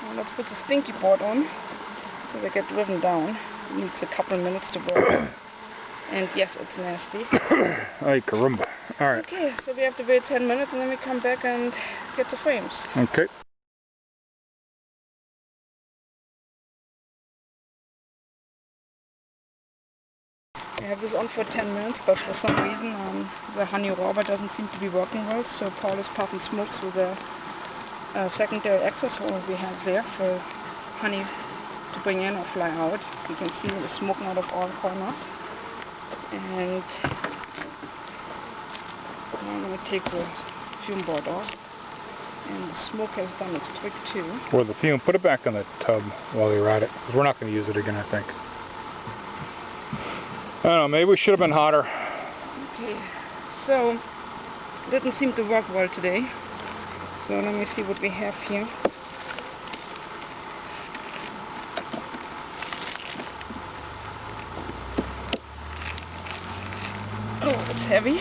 Now let's put the stinky board on so they get driven down. It needs a couple of minutes to work. And yes, it's nasty. Ay, caramba. Alright. Okay, so we have to wait 10 minutes and then we come back and get the frames. Okay. I have this on for 10 minutes, but for some reason the honey robber doesn't seem to be working well, so Paul is puffing smokes with a secondary access hole we have there for honey to bring in or fly out. You can see the smoking out of all corners. And now I'm going to take the fume board off. And the smoke has done its trick too. Or the fume, put it back in the tub while you're at it, because we're not going to use it again, I think. I don't know, maybe we should have been hotter. Okay, so didn't seem to work well today. So let me see what we have here. Oh, it's heavy.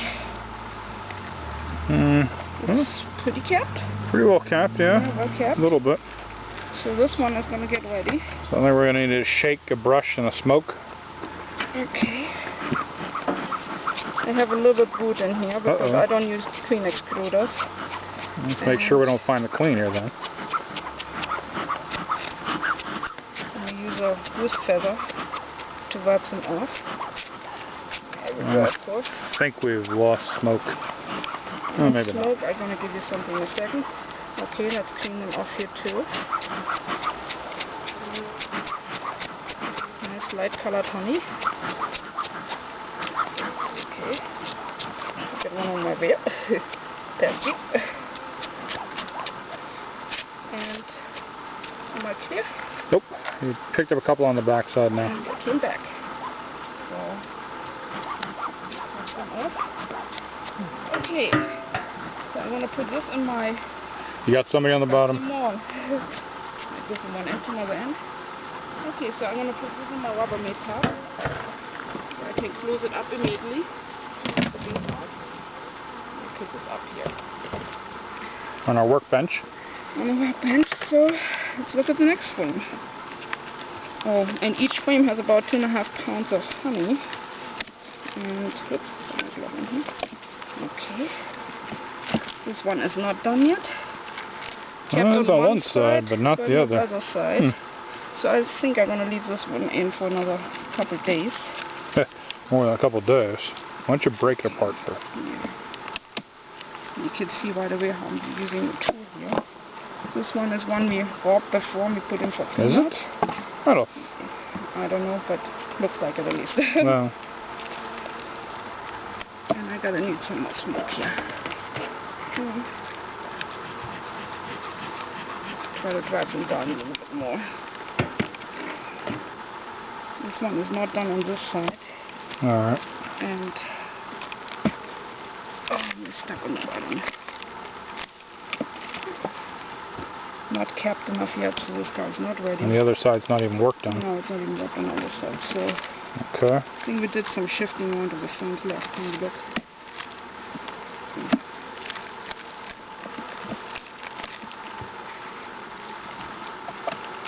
It's pretty capped. Pretty well capped, yeah. Yeah, well capped. A little bit. So this one is going to get ready. So then we're going to need to shake a brush and a smoke. Okay. I have a little bit wood in here because I don't use clean extruders. Let's make sure we don't find the clean here then. I use a goose feather to wipe them off. Of course. I think we've lost smoke. Oh, maybe smoke, not. I'm going to give you something in a second. Okay, let's clean them off here too. Nice light colored honey. Okay. Get one on my bed. Thank you. And am I clear? Nope. You picked up a couple on the back side now. And I came back. So knock them off. Okay. So I'm going to put this in my... You got somebody on the bottom? Some more. I go from one end to another end. Okay, so I'm going to put this in my Rubbermaid tub. So I can close it up immediately. So these out. I'll put this up here. On our workbench? On the workbench. So let's look at the next frame. Oh, and each frame has about 2.5 pounds of honey. And oops, there's a lot in here. Okay. This one is not done yet. Kept It's on one side, but not the other. Other side. So I think I'm going to leave this one in for another couple of days. More than a couple of days. Why don't you break it apart first? Yeah. You can see right away how I'm using the tool here. This one is one we robbed before we put in for cleanup. Is it? I don't know, but looks like it at least. No. And I gotta need some more smoke here. Try to drive them down a little bit more. This one is not done on this side. Alright. And it's stuck on the bottom. Not capped enough yet, so this guy's not ready. And the other side's not even worked on. No, it's not even worked on the other side. So okay. I think we did some shifting around of the frames last time we looked.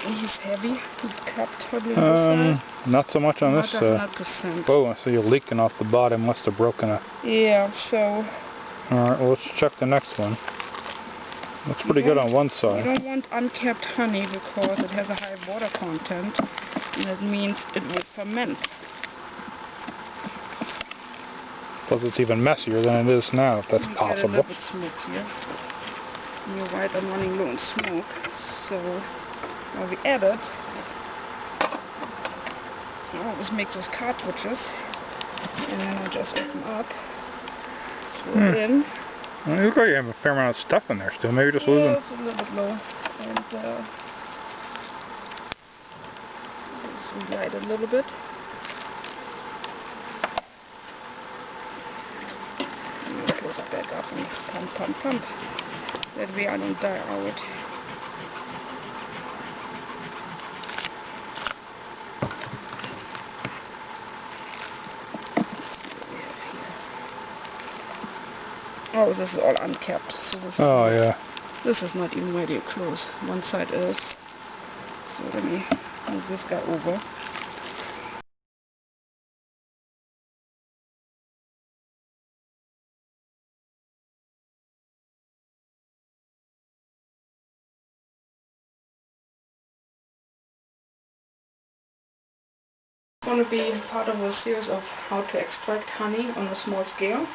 He's heavy. He's capped hardly on this side. Not so much on this side. 100%. Oh, so you're leaking off the bottom. Must have broken a... Yeah, so... Alright, well, let's check the next one. Looks pretty good on one side. You don't want uncapped honey because it has a high water content, and it means it will ferment. Plus it's even messier than it is now, if that's possible. Get a little bit smoke here. And you're right, I'm running low on smoke. So now we add it. I always make those cartridges, and then I just open up, throw it in. Well, you look like you have a fair amount of stuff in there still. Maybe just losing. It's a little bit low. And just relight it a little bit. And then close it back up and pump, pump, pump. That way I don't die out. Oh, this is all uncapped. So this is yeah. This is not even ready to close. One side is. So let me move this guy over. It's going to be part of a series of how to extract honey on a small scale.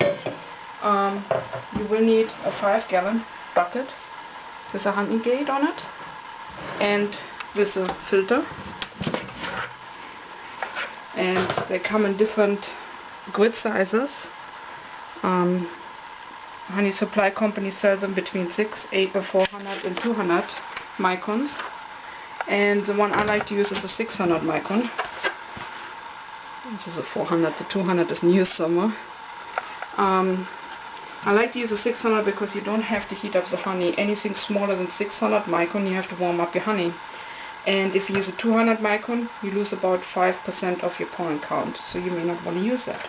You will need a 5-gallon bucket with a honey gate on it and with a filter. And they come in different grid sizes. Honey supply company sells them between 400 and 200 microns. And the one I like to use is a 600 micron. This is a 400, the 200 isn't used somewhere. I like to use a 600 because you don't have to heat up the honey. Anything smaller than 600 micron, you have to warm up your honey. And if you use a 200 micron, you lose about 5% of your pollen count. So you may not want to use that.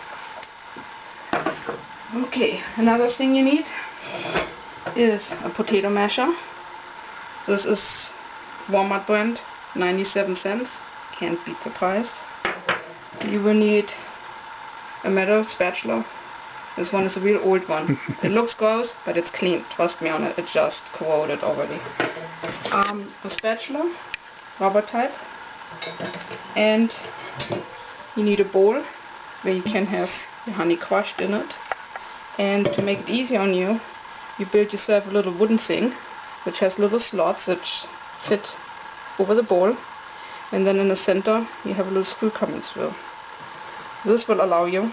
Okay, another thing you need is a potato masher. This is Walmart brand, 97 cents. Can't beat the price. You will need a metal spatula. This one is a real old one. It looks gross, but it's clean. Trust me on it. It's just corroded already. A spatula, rubber type, and you need a bowl where you can have your honey crushed in it. And to make it easier on you, you build yourself a little wooden thing, which has little slots that fit over the bowl. And then in the center, you have a little screw coming through. This will allow you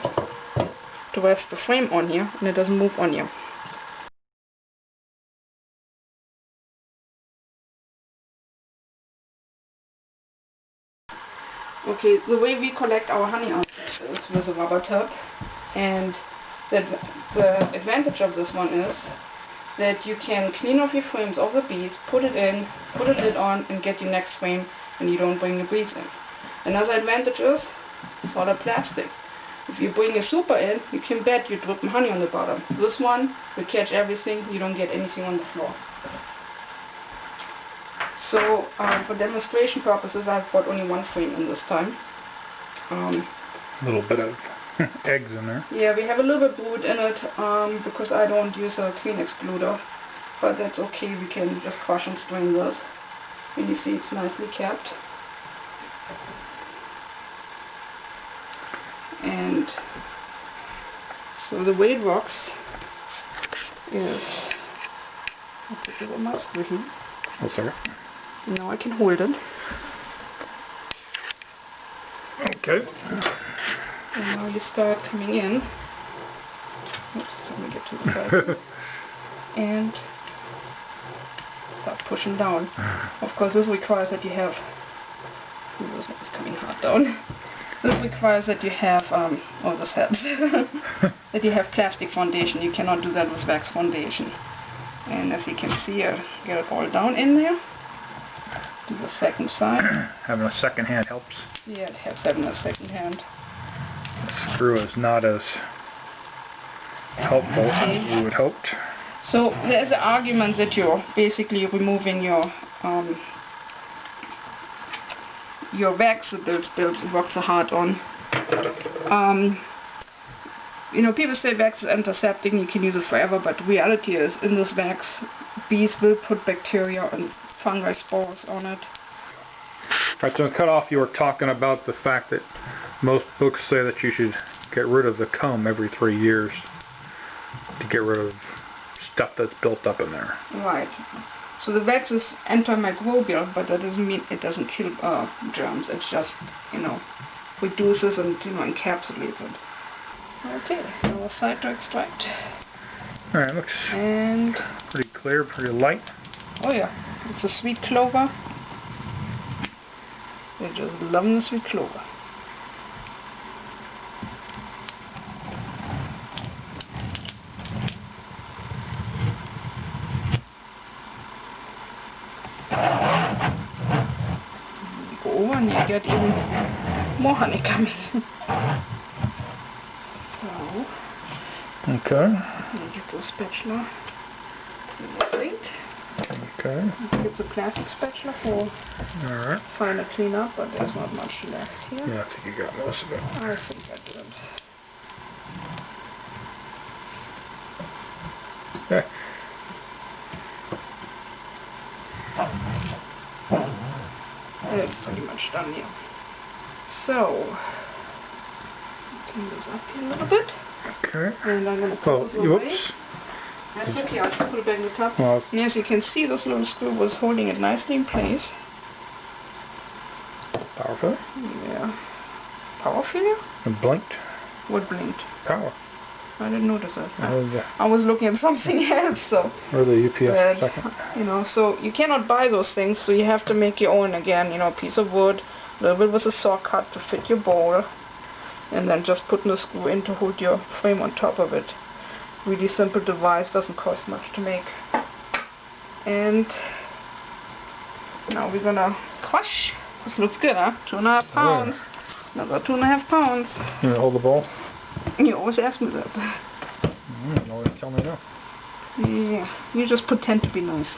to rest the frame on here, and it doesn't move on you. Okay, the way we collect our honey out is with a rubber tub, and the advantage of this one is that you can clean off your frames of the bees, put it in, put a lid on, and get your next frame, and you don't bring the bees in. Another advantage is solid plastic. If you bring a super in, you can bet you're dripping honey on the bottom. This one will catch everything, you don't get anything on the floor. So for demonstration purposes, I've bought only one frame in this time. A little bit of eggs in there. Yeah, we have a little bit brood in it because I don't use a queen excluder, but that's okay. We can just crush and strain this. And you see it's nicely kept. And so the way it works is, I'll put this on my screen. Oh, sorry. Now I can hold it. Okay. And now you start coming in. Oops, let me get to the side. And start pushing down. Of course, this requires that you have. Ooh, this one is coming hard down. This requires that you have, this helps, that you have plastic foundation. You cannot do that with wax foundation. And as you can see, I get it all down in there. Do the second side. Having a second hand helps. Yeah, it helps having a second hand. The screw is not as helpful as we would hoped. So there's an argument that you're basically removing your wax that works so hard on. You know, people say wax is antiseptic and you can use it forever, but the reality is, in this wax, bees will put bacteria and fungi spores on it. Alright, so in cutoff you were talking about the fact that most books say that you should get rid of the comb every 3 years to get rid of stuff that's built up in there. Right. So the wax is antimicrobial, but that doesn't mean it doesn't kill germs. It just, reduces and, encapsulates it. Okay, now we'll side to extract. Alright, looks pretty clear, pretty light. Oh yeah, it's a sweet clover. They're just loving the sweet clover. Go over and you get even more honey coming. So, okay. you get the spatula in the sink. Okay. Okay. It's a plastic spatula for Alright. finer cleanup, but there's not much left here. Yeah, I think you got most of it. I think I did. Okay. It's pretty much done here. So, clean this up here a little bit. Okay. And I'm going to put this away. Whoops. That's okay, I'll just put it back in the tub. Well, And as you can see, this little screw was holding it nicely in place. powerful. Yeah. Power failure? It blinked. What blinked? Power. I didn't notice that. Yeah. I was looking at something else, so. Or the UPS But, second. you know, so you cannot buy those things, so you have to make your own again. You know, a piece of wood, a little bit with a saw cut to fit your bowl, and then just putting the screw in to hold your frame on top of it. Really simple device, doesn't cost much to make. And now we're gonna crush. This looks good, huh? 2.5 pounds. Another 2.5 pounds. You want to hold the ball? You always ask me that. No, tell me no. Yeah, you just pretend to be nice.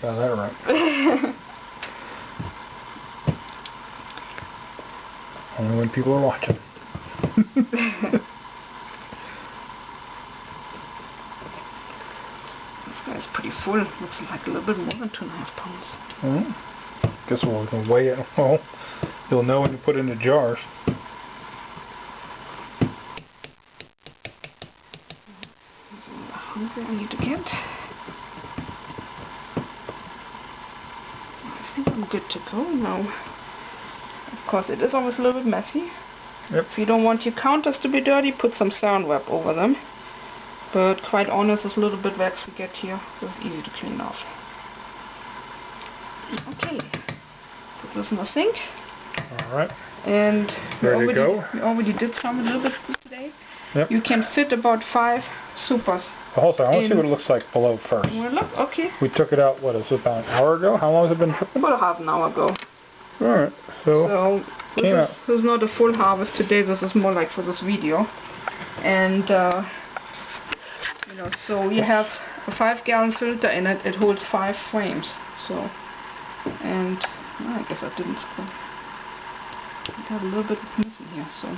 Got that right. Only when people are watching. This guy's pretty full. Looks like a little bit more than 2.5 pounds. Guess we'll weigh it. Well, you'll know when you put it in the jars. There's another hungry I need to get. I think I'm good to go now. Of course, it is always a little bit messy. Yep. If you don't want your counters to be dirty, put some Saran wrap over them. But quite honest, this little bit wax we get here is easy to clean off. Okay. Put this in the sink. Alright. And we Ready to go? already did some a little bit today. Yep. You can fit about 5 supers. Hold on, I want to see what it looks like below first. Well, look, okay. We took it out, what is it, about an hour ago? How long has it been tripping? About half an hour ago. Alright, so this is not a full harvest today, this is more like for this video. And, you know, so you have a 5-gallon filter in it, it holds 5 frames. So, and, well, I guess I didn't screw. I got a little bit missing here, so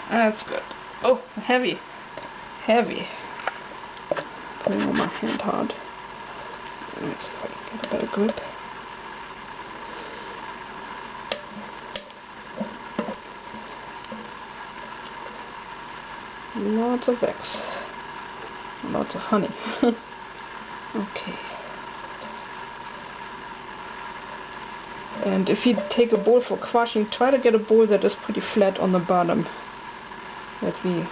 that's good. Oh, heavy. Heavy. Putting on my hand hard. Let's see if I can get a better grip. Lots of wax. Lots of honey. Okay. And if you take a bowl for crushing, try to get a bowl that is pretty flat on the bottom. That we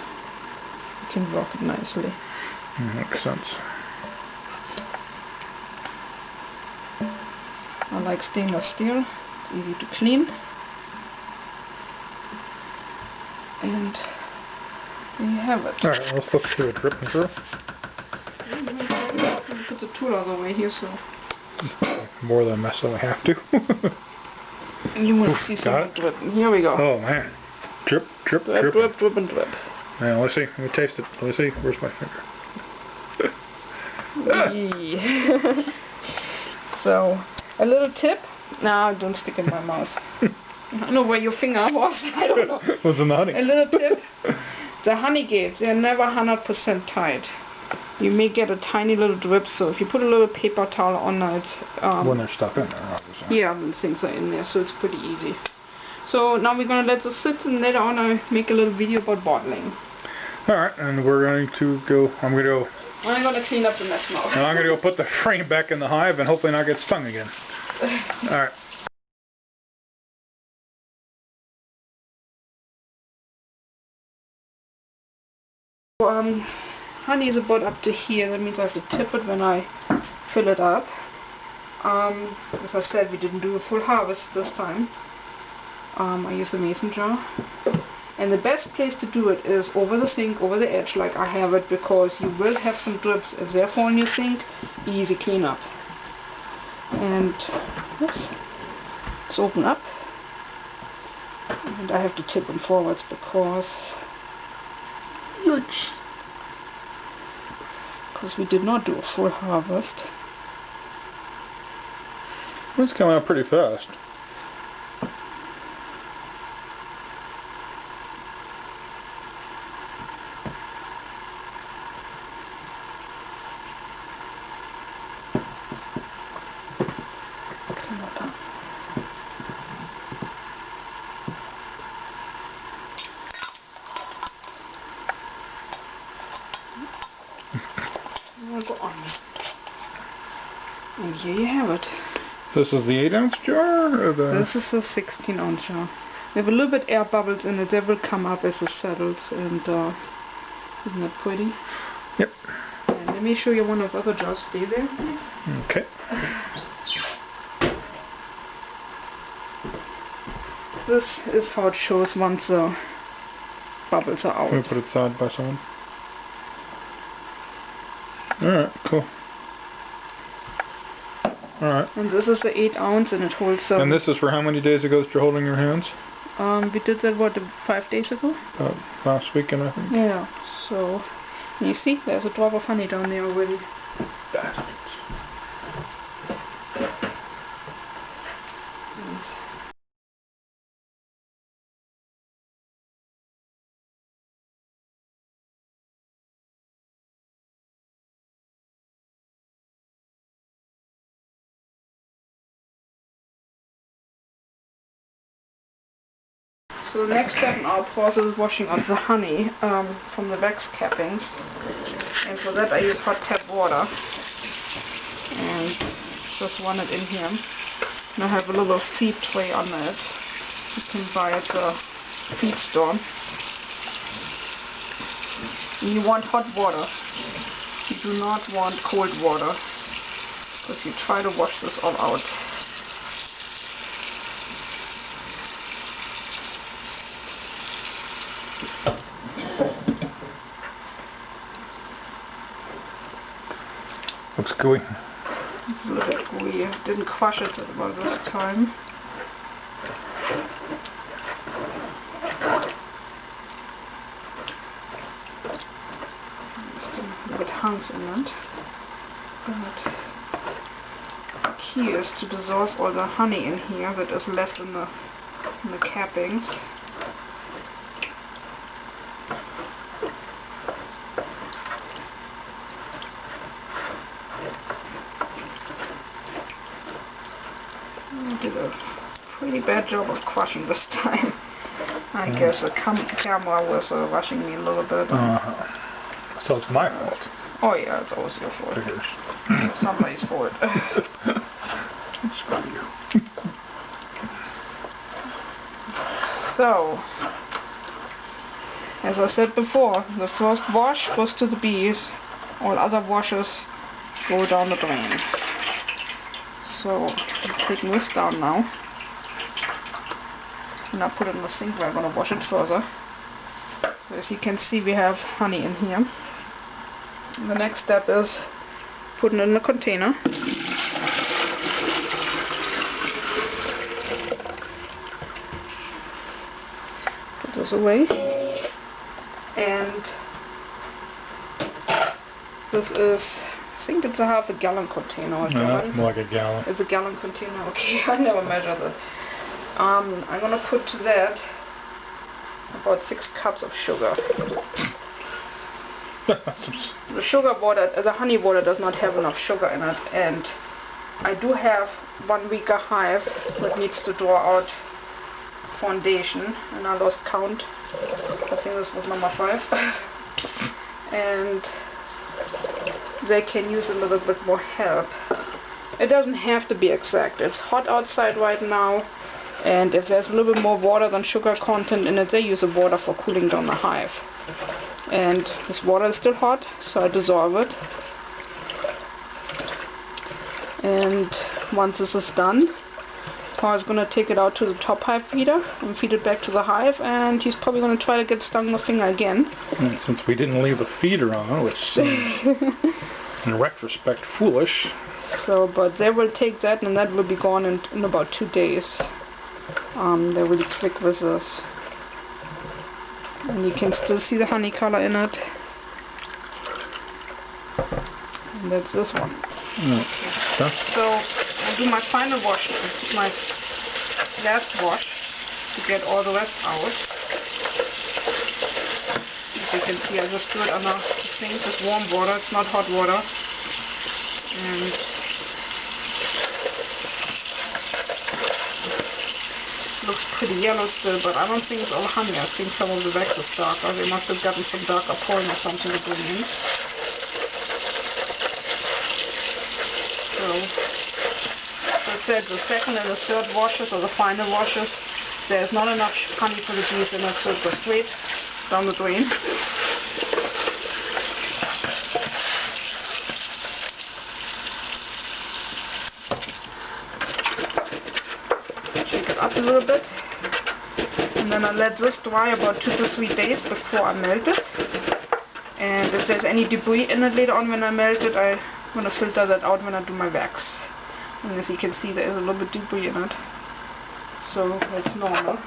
can rock it nicely. makes sense. I like stainless steel. It's easy to clean. And there you have it. Alright, let's look through it dripping through. Put the tool out of the way here, so More than a mess than we have to. you will see some dripping. Here we go. Oh man. Drip, drip, Drip, drip. drip, drip, and drip. Now let's see. Let me taste it. Let me see. Where's my finger? So, a little tip. No, don't stick in my mouth. I don't know where your finger was. I don't know. What's in the honey? A little tip. The honey gates, they're never 100% tight. You may get a tiny little drip, so if you put a little paper towel on it... when they're stuck in there, obviously. Yeah, when things are in there, so it's pretty easy. So now we're going to let this sit, and later on I'll make a little video about bottling. Alright, and we're going to go... I'm going to clean up the mess now. And I'm going to go put the frame back in the hive and hopefully not get stung again. Alright. Honey is about up to here. That means I have to tip it when I fill it up. As I said, we didn't do a full harvest this time. I use a mason jar. And the best place to do it is over the sink, over the edge like I have it, because you will have some drips. If they're falling in your sink, easy cleanup. And, oops, it's open up. And I have to tip them forwards because we did not do a full harvest. It's coming out pretty fast. We'll go on. And here you have it. This is the 8-ounce jar? Or the... This is a 16-ounce jar. We have a little bit air bubbles in it. They will come up as it settles. And isn't that pretty? Yep. And let me show you one of the other jars. Stay there, please. Okay. This is how it shows once the bubbles are out. Can we put it side by side? Alright, cool. Alright. And this is the 8-ounce and it holds And this is for how many days ago that you're holding your hands? we did that, what, 5 days ago? Last weekend, I think. Yeah, so you see, there's a drop of honey down there already. Bastards. So the next step in our process is washing out the honey from the wax cappings. And for that I use hot tap water. And just run it in here. And I have a little feed tray under it. You can buy it at a feed store. And you want hot water. You do not want cold water. Because you try to wash this all out. Looks gooey. It's a little bit gooey. I didn't crush it about this time. Still a little bit hunks in it. But the key is to dissolve all the honey in here that is left in the cappings. I did a pretty bad job of crushing this time. I guess the camera was rushing me a little bit. So it's my fault. Oh yeah, it's always your fault. It's somebody's fault. Screw you. So, as I said before, the first wash goes to the bees. All other washes go down the drain. So, I'm taking this down now. And I'll put it in the sink where I'm going to wash it further. So as you can see, we have honey in here. And the next step is putting it in a container. Put this away. And this is, I think it's a ½ gallon container. No, that's more like a gallon. It's a gallon container, okay. I never measured it. I'm going to put to that about 6 cups of sugar. The sugar water, the honey water does not have enough sugar in it, and I do have 1 weaker hive that needs to draw out foundation, and I lost count. I think this was number 5. And they can use a little bit more help. It doesn't have to be exact. It's hot outside right now, and if there's a little bit more water than sugar content in it, they use the water for cooling down the hive. And this water is still hot, so I dissolve it. And once this is done, Paul is going to take it out to the top hive feeder and feed it back to the hive, and he's probably going to try to get stung in the finger again. And since we didn't leave the feeder on, which seems in retrospect foolish. So, but they will take that, and that will be gone in about 2 days. They're really quick with this. And you can still see the honey color in it. And that's this one. Okay. So, to do my final wash, my last wash, to get all the rest out. As you can see, I just do it under the sink with warm water. It's not hot water. And looks pretty yellow still, but I don't think it's all honey. I think some of the wax is darker. They must have gotten some darker pollen or something to bring in. So, as I said, the second and the third washes, or the final washes, there's not enough honey for the bees in it, so it goes straight down the drain. Shake it up a little bit, and then I let this dry about 2 to 3 days before I melt it. And if there's any debris in it later on when I melt it, I'm going to filter that out when I do my wax. And as you can see, there is a little bit debris in it, so that's normal.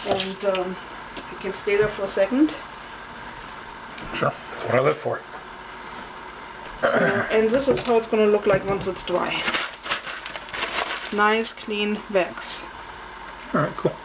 And you can stay there for a second. Sure, that's what I live for. And this is how it's going to look like once it's dry. Nice, clean wax. Alright, cool.